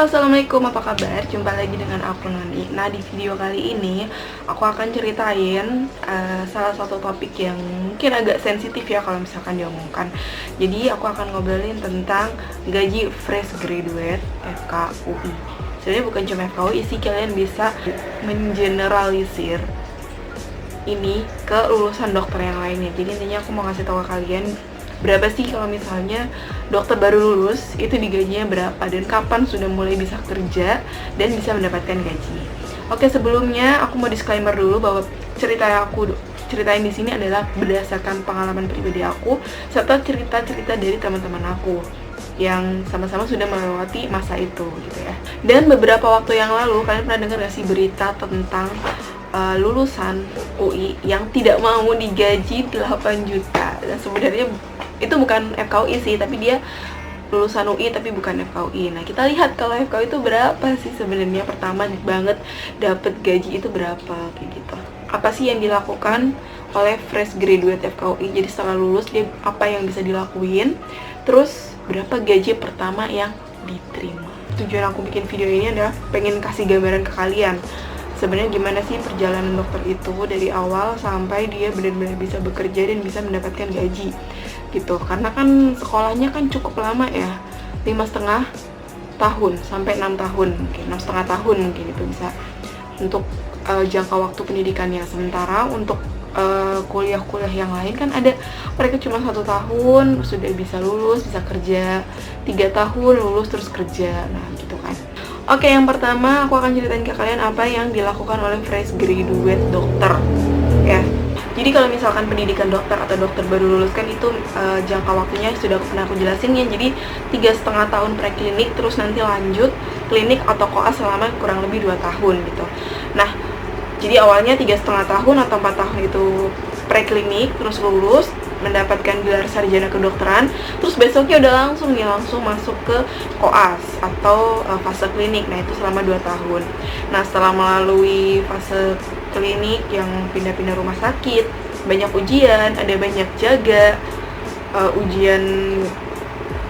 Halo, assalamualaikum, apa kabar? Jumpa lagi dengan aku Nani. Nah, di video kali ini aku akan ceritain salah satu topik yang mungkin agak sensitif ya kalau misalkan diomongkan. Jadi aku akan ngobrolin tentang gaji fresh graduate FKUI. Sebenarnya bukan cuma FKUI sih, kalian bisa mengeneralisir ini ke lulusan dokter yang lainnya. Jadi intinya aku mau ngasih tahu ke kalian berapa sih kalau misalnya dokter baru lulus itu digajinya berapa dan kapan sudah mulai bisa kerja dan bisa mendapatkan gaji. Oke, sebelumnya aku mau disclaimer dulu bahwa cerita yang aku ceritain di sini adalah berdasarkan pengalaman pribadi aku serta cerita-cerita dari teman-teman aku yang sama-sama sudah melewati masa itu gitu ya. Dan beberapa waktu yang lalu kalian pernah dengar gak sih berita tentang lulusan UI yang tidak mau digaji 8 juta. Dan sebenarnya itu bukan FKUI sih, tapi dia lulusan UI tapi bukan FKUI. Nah, kita lihat kalau FKUI itu berapa sih sebenarnya. Pertama banget dapat gaji itu berapa kayak gitu. Apa sih yang dilakukan oleh fresh graduate FKUI? Jadi setelah lulus dia apa yang bisa dilakuin? Terus berapa gaji pertama yang diterima? Tujuan aku bikin video ini adalah pengen kasih gambaran ke kalian sebenarnya gimana sih perjalanan dokter itu dari awal sampai dia benar-benar bisa bekerja dan bisa mendapatkan gaji gitu. Karena kan sekolahnya kan cukup lama ya, 5,5 tahun sampai 6 tahun, mungkin 6,5 tahun mungkin itu bisa untuk jangka waktu pendidikannya. Sementara untuk kuliah-kuliah yang lain kan ada mereka cuma 1 tahun sudah bisa lulus, bisa kerja, 3 tahun lulus terus kerja, nah gitu kan. Oke, yang pertama aku akan ceritain ke kalian apa yang dilakukan oleh fresh graduate dokter ya. Jadi kalau misalkan pendidikan dokter atau dokter baru lulus kan itu jangka waktunya sudah aku jelasin ya. Jadi 3,5 tahun preklinik, terus nanti lanjut klinik atau koas selama kurang lebih 2 tahun gitu. Nah, jadi awalnya 3,5 tahun atau 4 tahun itu preklinik, terus lulus mendapatkan gelar sarjana kedokteran, terus besoknya udah langsung masuk ke koas atau fase klinik. Nah, itu selama 2 tahun. Nah, setelah melalui fase klinik yang pindah-pindah rumah sakit, banyak ujian, ada banyak jaga, ujian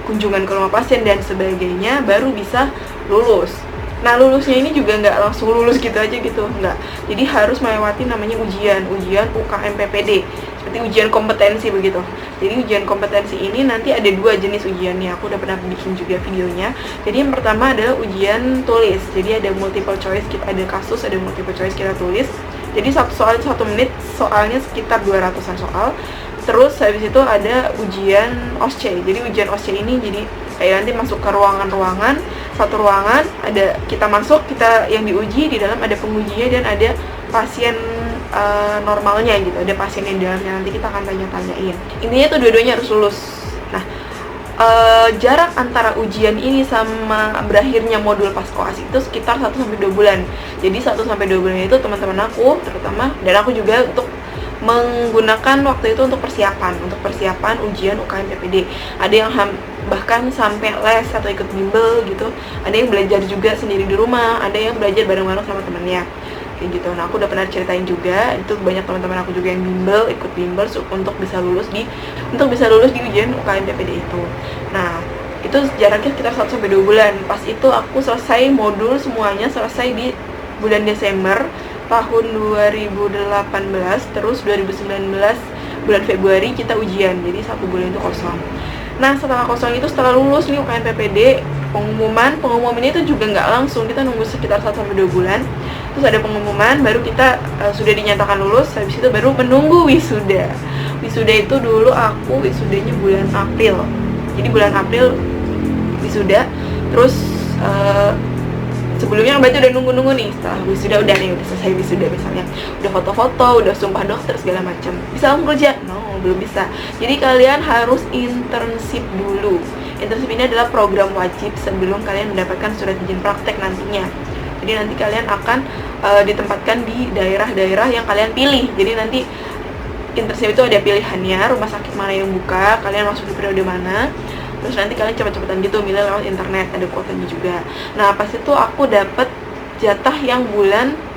kunjungan ke rumah pasien dan sebagainya, baru bisa lulus. Nah, lulusnya ini juga nggak langsung lulus gitu aja gitu, nggak. Jadi harus melewati namanya ujian UKM PPD, seperti ujian kompetensi begitu. Jadi ujian kompetensi ini nanti ada 2 jenis ujiannya, aku udah pernah bikin juga videonya. Jadi yang pertama adalah ujian tulis, jadi ada multiple choice, kita ada kasus, ada multiple choice kita tulis. Jadi satu soal 1 menit, soalnya sekitar 200-an soal. Terus habis itu ada ujian OSCE. Jadi ujian OSCE ini jadi kayak nanti masuk ke ruangan-ruangan, satu ruangan ada kita masuk, kita yang diuji di dalam ada pengujinya dan ada pasien normalnya gitu, ada pasien yang di dalamnya, nanti kita akan tanya-tanyain. Intinya tuh dua-duanya harus lulus. Nah, jarak antara ujian ini sama berakhirnya modul pas koas itu sekitar 1-2 bulan. Jadi 1-2 bulan itu teman-teman aku terutama dan aku juga untuk menggunakan waktu itu untuk persiapan ujian UKM PPD. Ada yang bahkan sampai les atau ikut bimbel gitu. Ada yang belajar juga sendiri di rumah, ada yang belajar bareng-bareng sama temennya kayak gitu. Nah, aku udah pernah ceritain juga, itu banyak teman-teman aku juga yang ikut bimbel untuk bisa lulus di ujian UKM PPD itu. Nah, itu jaraknya sekitar 1-2 bulan. Pas itu aku selesai modul semuanya, selesai di bulan Desember tahun 2018, terus 2019 bulan Februari kita ujian, jadi 1 bulan itu kosong. Nah, setelah kosong itu, setelah lulus nih UKM PPD, pengumumannya itu juga nggak langsung, kita nunggu sekitar 1-2 bulan. Terus ada pengumuman, baru kita sudah dinyatakan lulus, habis itu baru menunggu wisuda. Wisuda itu dulu aku wisudanya bulan April, jadi bulan April wisuda. Terus sebelumnya berarti udah nunggu nih, setelah wisuda udah selesai wisuda misalnya, udah foto-foto, udah sumpah dokter segala macam, bisa langsung kerja? No, belum bisa. Jadi kalian harus internship dulu. Internship ini adalah program wajib sebelum kalian mendapatkan surat izin praktek nantinya. Jadi nanti kalian akan ditempatkan di daerah-daerah yang kalian pilih. Jadi nanti internship itu ada pilihannya, rumah sakit mana yang buka, kalian masuk di periode mana. Terus nanti kalian cepet-cepetan gitu milih lewat internet, ada kuotanya juga. Nah, pas itu aku dapet jatah yang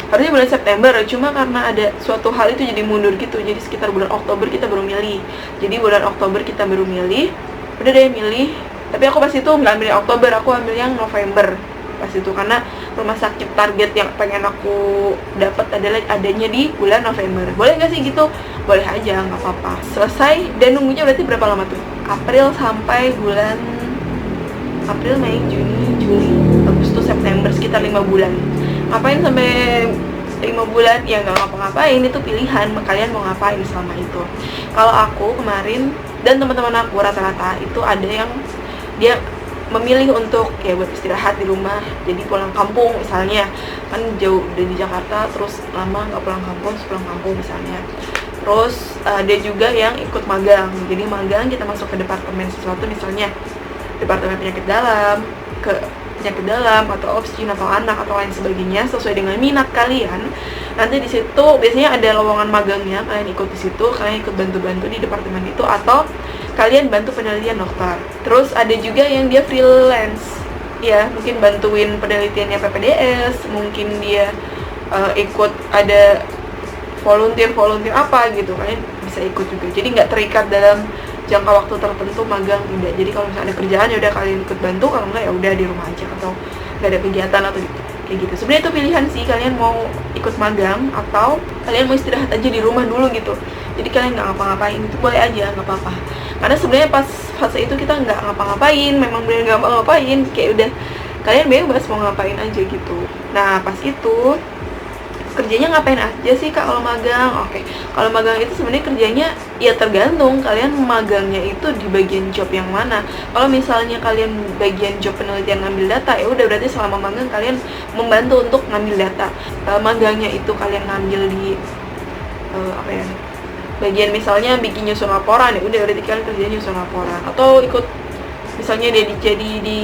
harusnya bulan September, cuma karena ada suatu hal itu jadi mundur gitu. Jadi sekitar bulan Oktober kita baru milih. Jadi bulan Oktober kita baru milih, udah deh milih. Tapi aku pas itu nggak ambil yang Oktober, aku ambil yang November. pas itu, karena rumah sakit target yang pengen aku dapat adalah adanya di bulan November. Boleh nggak sih gitu? Boleh aja, nggak apa-apa. Selesai, dan nunggunya berarti berapa lama tuh? April sampai bulan April, Mei, Juni, Juli, Agustus, September, sekitar 5 bulan. Ngapain sampai 5 bulan? Ya nggak ngapa-ngapain, itu pilihan kalian mau ngapain selama itu. Kalau aku kemarin dan teman-teman aku rata-rata itu ada yang dia memilih untuk ya buat istirahat di rumah, jadi pulang kampung misalnya, kan jauh dari Jakarta, terus lama nggak pulang kampung, pulang kampung misalnya. Terus ada juga yang ikut magang, jadi magang kita masuk ke departemen sesuatu, misalnya departemen penyakit dalam, ke penyakit dalam atau obstetrik atau anak atau lain sebagainya, sesuai dengan minat kalian. Nanti di situ biasanya ada lowongan magangnya, kalian ikut di situ, kalian ikut bantu-bantu di departemen itu, atau kalian bantu penelitian dokter. Terus ada juga yang dia freelance, ya mungkin bantuin penelitiannya PPDS, mungkin dia ikut ada volunteer apa gitu, kalian bisa ikut juga. Jadi nggak terikat dalam jangka waktu tertentu magang, tidak. Jadi kalau misalnya ada kerjaan ya udah kalian ikut bantu, kalau enggak ya udah di rumah aja, atau nggak ada kegiatan atau kayak gitu. Sebenarnya itu pilihan sih, kalian mau ikut magang atau kalian mau istirahat aja di rumah dulu gitu. Jadi kalian nggak ngapa-ngapain, itu boleh aja, nggak apa-apa. Karena sebenarnya pas fase itu kita nggak ngapa-ngapain, memang benar nggak ngapa-ngapain, kayak udah kalian bebas mau ngapain aja gitu. Nah pas itu kerjanya ngapain aja sih Kak kalau magang? Oke, kalau magang itu sebenarnya kerjanya ya tergantung kalian magangnya itu di bagian job yang mana. Kalau misalnya kalian bagian job penelitian ngambil data, ya udah berarti selama magang kalian membantu untuk ngambil data. Magangnya itu kalian ngambil di bagian misalnya bikin nyusun laporan, ya udah berarti kalian kerjanya nyusun laporan. Atau ikut misalnya dia jadi di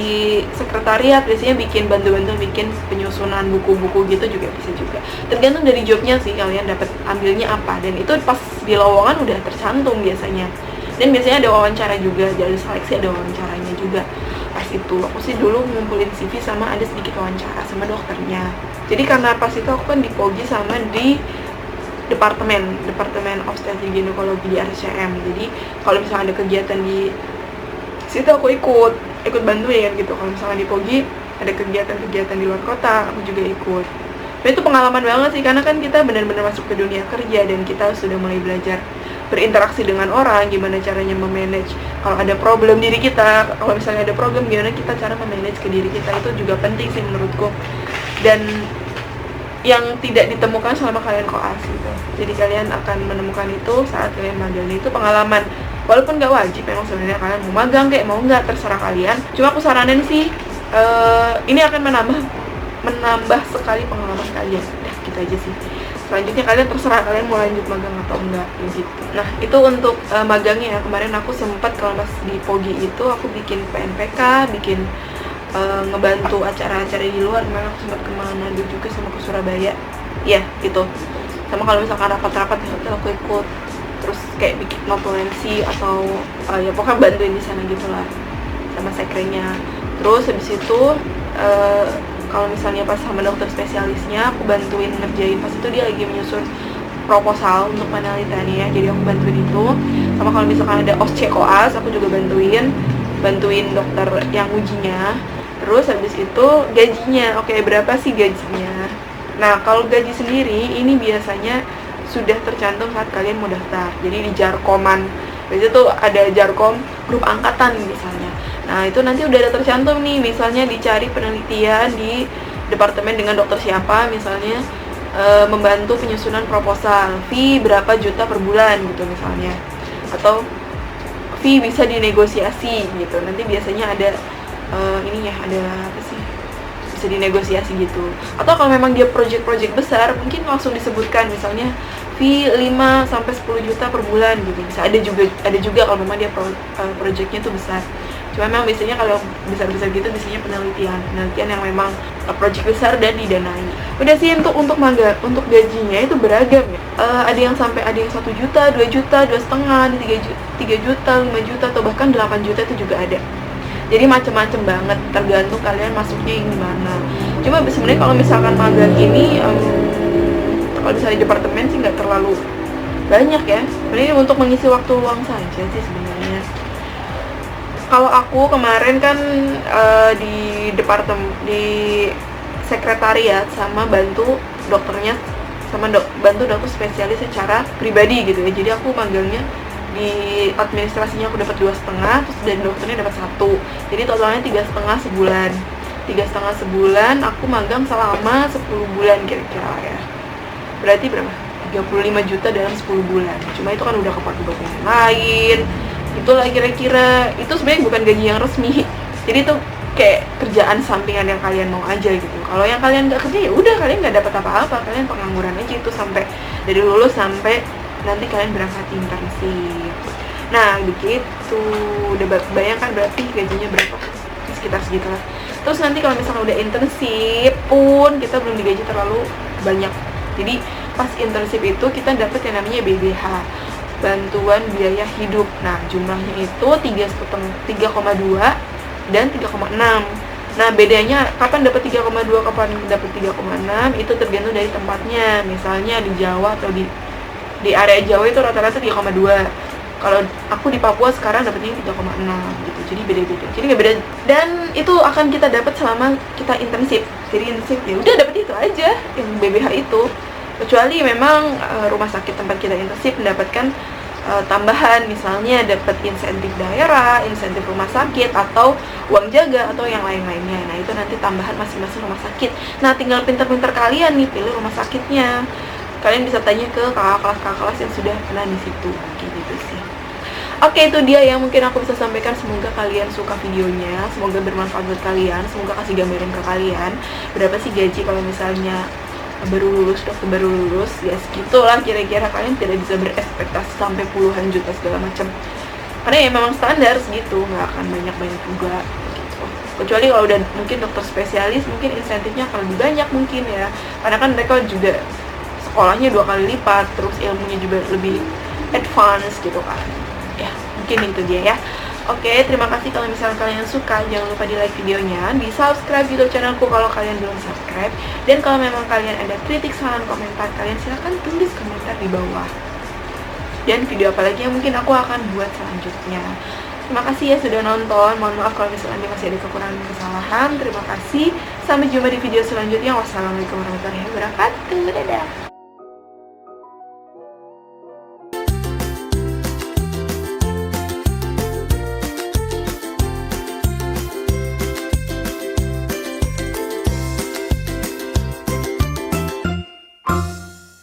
sekretariat, biasanya bantu-bantu bikin penyusunan buku-buku gitu juga bisa juga. Tergantung dari jobnya sih kalian dapat ambilnya apa, dan itu pas di lowongan udah tercantum biasanya. Dan biasanya ada wawancara juga, dari seleksi ada wawancaranya juga. Pas itu aku sih dulu ngumpulin CV sama ada sedikit wawancara sama dokternya. Jadi karena pas itu aku kan di POGI sama di departemen obstetrik ginekologi di RCM. Jadi kalau misalnya ada kegiatan di situ aku ikut bantuin gitu. Kalau misalnya di POGI ada kegiatan di luar kota, aku juga ikut. Nah, itu pengalaman banget sih, karena kan kita benar-benar masuk ke dunia kerja dan kita sudah mulai belajar berinteraksi dengan orang, gimana caranya memanage kalau ada problem diri kita. Kalau misalnya ada problem, gimana kita cara memanage ke diri kita, itu juga penting sih menurutku. Dan yang tidak ditemukan selama kalian koas gitu. Jadi kalian akan menemukan itu saat kalian magang. Itu pengalaman, walaupun gak wajib memang sebenarnya kalian mau magang kayak mau nggak, terserah kalian. Cuma aku saranin sih ini akan menambah sekali pengalaman kalian. Gitu aja sih. Selanjutnya kalian terserah kalian mau lanjut magang atau enggak gitu. Nah itu untuk magangnya ya. Kemarin aku sempat kalau pas di POGI itu aku bikin PNPK, bikin ngebantu acara-acara di luar. Kemarin aku sempat ke Manado juga sama ke Surabaya ya gitu. Sama kalau misalkan rapat-rapat di hotel aku ikut. Terus kayak bikin notulensi atau ya pokoknya bantuin di sana gitulah sama sekrenya. Terus habis itu kalau misalnya pas sama dokter spesialisnya aku bantuin ngerjain, pas itu dia lagi menyusun proposal untuk penelitiannya, jadi aku bantuin itu. Sama kalau misalkan ada OSCE koas aku juga bantuin dokter yang ujinya. Terus habis itu gajinya, oke, berapa sih gajinya? Nah kalau gaji sendiri ini biasanya sudah tercantum saat kalian mau daftar. Jadi di Jarkoman, biasanya tuh ada Jarkom grup angkatan misalnya. Nah itu nanti udah ada tercantum nih, misalnya dicari penelitian di departemen dengan dokter siapa, misalnya membantu penyusunan proposal, fee berapa juta per bulan gitu misalnya, atau fee bisa dinegosiasi gitu. Nanti biasanya ada ada apa sih, bisa dinegosiasi gitu. Atau kalau memang dia project besar, mungkin langsung disebutkan misalnya fee 5-10 juta per bulan gitu. Bisa ada juga kalau memang dia projectnya tuh besar. Cuma memang biasanya kalau besar-besar gitu biasanya penelitian yang memang project besar dan didanai. Udah sih untuk gajinya itu beragam ya. Ada yang 1 juta, 2 juta, 2,5, 3 juta, 5 juta, atau bahkan 8 juta itu juga ada. Jadi macam-macam banget, tergantung kalian masuknya yang gimana. Cuma sebenarnya kalau misalkan magang ini kalau misalnya di departemen sih nggak terlalu banyak ya. Sebenarnya untuk mengisi waktu luang saja sih sebenarnya. Kalau aku kemarin kan di sekretariat sama bantu dokternya, sama bantu dokter spesialis secara pribadi gitu ya. Jadi aku magangnya di administrasinya aku dapat 2,5, terus dan dokternya dapat 1. Jadi totalnya 3,5 sebulan. 3,5 sebulan aku magang selama 10 bulan kira-kira ya. Berarti berapa? 35 juta dalam 10 bulan. Cuma itu kan udah kepake buat yang lain. Itulah kira-kira, itu sebenarnya bukan gaji yang resmi. Jadi itu kayak kerjaan sampingan yang kalian mau aja gitu. Kalau yang kalian nggak kerja ya udah, kalian nggak dapat apa-apa, kalian pengangguran aja itu sampai dari lulus sampai nanti kalian berangkat internship. Nah begitu, udah bayangkan berarti gajinya berapa? Sekitar segitu lah. Terus nanti kalau misalnya udah internship pun kita belum digaji terlalu banyak. Jadi pas internship itu kita dapat yang namanya BBH, bantuan biaya hidup. Nah jumlahnya itu 3,2 dan 3,6. Nah bedanya kapan dapat 3,2, kapan dapat 3,6 itu tergantung dari tempatnya. Misalnya di Jawa atau di area Jawa itu rata-rata 3,2. Kalau aku di Papua sekarang dapatnya 3,6 gitu. Jadi beda-beda. Jadi nggak beda, dan itu akan kita dapat selama kita internship. Jadi internship ya udah dapat itu aja yang BBH itu. Kecuali memang rumah sakit tempat kita internship mendapatkan tambahan, misalnya dapat insentif daerah, insentif rumah sakit, atau uang jaga, atau yang lain-lainnya. Nah itu nanti tambahan masing-masing rumah sakit. Nah tinggal pinter-pinter kalian nih pilih rumah sakitnya. Kalian bisa tanya ke kakak kelas yang sudah pernah di situ, gitu sih. Oke, itu dia yang mungkin aku bisa sampaikan. Semoga kalian suka videonya, semoga bermanfaat buat kalian, semoga kasih gambaran ke kalian berapa sih gaji kalau misalnya baru lulus, dokter baru lulus, ya segitulah kira-kira. Kalian tidak bisa berekspektasi sampai puluhan juta segala macam, karena ya memang standar segitu, nggak akan banyak-banyak juga gitu. Kecuali kalau udah mungkin dokter spesialis, mungkin insentifnya akan lebih banyak mungkin ya, karena kan mereka juga sekolahnya 2 kali lipat, terus ilmunya juga lebih advance gitu kan ya. Mungkin itu dia ya. Oke, terima kasih. Kalau misalnya kalian suka, jangan lupa di like videonya, di subscribe YouTube channelku kalau kalian belum subscribe. Dan kalau memang kalian ada kritik, saran, komentar, kalian silahkan tulis komentar di bawah. Dan video apa lagi yang mungkin aku akan buat selanjutnya. Terima kasih ya sudah nonton. Mohon maaf kalau misalnya masih ada kekurangan kesalahan. Terima kasih. Sampai jumpa di video selanjutnya. Wassalamualaikum warahmatullahi wabarakatuh. Dadah.